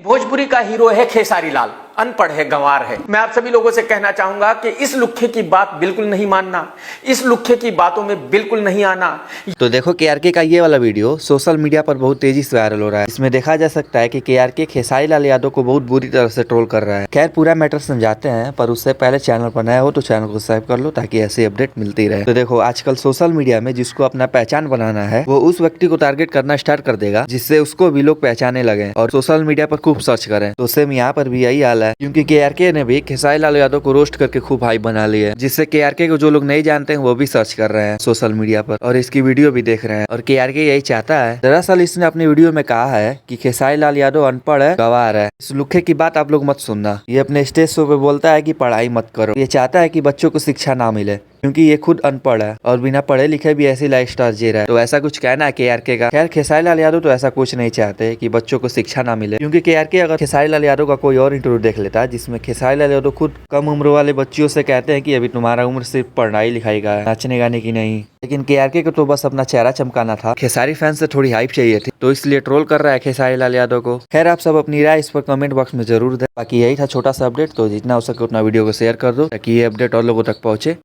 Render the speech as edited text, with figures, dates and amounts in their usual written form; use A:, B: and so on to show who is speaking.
A: भोजपुरी का हीरो है खेसारी लाल, अनपढ़ है, गंवार है। मैं आप सभी लोगों से कहना चाहूंगा कि इस लुक्खे की बात बिल्कुल नहीं मानना, इस लुक्खे की बातों में बिल्कुल नहीं आना।
B: तो देखो केआरके का ये वाला वीडियो सोशल मीडिया पर बहुत तेजी से वायरल हो रहा है। इसमें देखा जा सकता है कि केआरके खेसारी लाल यादव को बहुत बुरी तरह से ट्रोल कर रहा है। खैर पूरा मैटर समझाते हैं, पर उससे पहले चैनल पर नया हो तो चैनल को सब्सक्राइब कर लो ताकि ऐसी अपडेट मिलती रहे। तो देखो आजकल सोशल मीडिया में जिसको अपना पहचान बनाना है वो उस व्यक्ति को टारगेट करना स्टार्ट कर देगा जिससे उसको भी लोग पहचाने लगे और सोशल मीडिया पर खूब सर्च करें। तो सेम यहाँ पर भी यही हाल है, क्योंकि केआरके ने भी खेसारी लाल यादव को रोस्ट करके खूब हाइप बना ली है, जिससे केआरके को जो लोग नहीं जानते हैं वो भी सर्च कर रहे हैं सोशल मीडिया पर और इसकी वीडियो भी देख रहे हैं। और केआरके यही चाहता है। दरअसल इसने अपनी वीडियो में कहा है कि खेसारी लाल यादव अनपढ़ है, गंवार है। इस लुक्खे की बात आप लोग मत सुनना। ये अपने स्टेज शो पे बोलता है कि पढ़ाई मत करो। ये चाहता है कि बच्चों को शिक्षा ना मिले क्योंकि ये खुद अनपढ़ है और बिना पढ़े लिखे भी ऐसी लाइफ स्टाइल जी रहा है। तो ऐसा कुछ कहना है केआरके का। खैर खेसारी लाल यादव तो ऐसा कुछ नहीं चाहते कि बच्चों को शिक्षा ना मिले, क्योंकि केआरके अगर खेसारी लाल यादव का कोई और इंटरव्यू देख लेता जिसमें खेसारी लाल यादव खुद कम उम्र वाले बच्चियों से कहते हैं कि अभी तुम्हारा उम्र सिर्फ पढ़ाई लिखाई का है, नाचने गाने की नहीं। लेकिन केआरके को तो बस अपना चेहरा चमकाना था, खेसारी फैंस से थोड़ी हाइप चाहिए थी, तो इसलिए ट्रोल कर रहा है खेसारी लाल यादव को। खैर आप सब अपनी राय इस पर कमेंट बॉक्स में जरूर दें। बाकी यही था छोटा सा अपडेट, तो जितना हो सके उतना वीडियो को शेयर कर दो ताकि ये अपडेट और लोगों तक पहुंचे।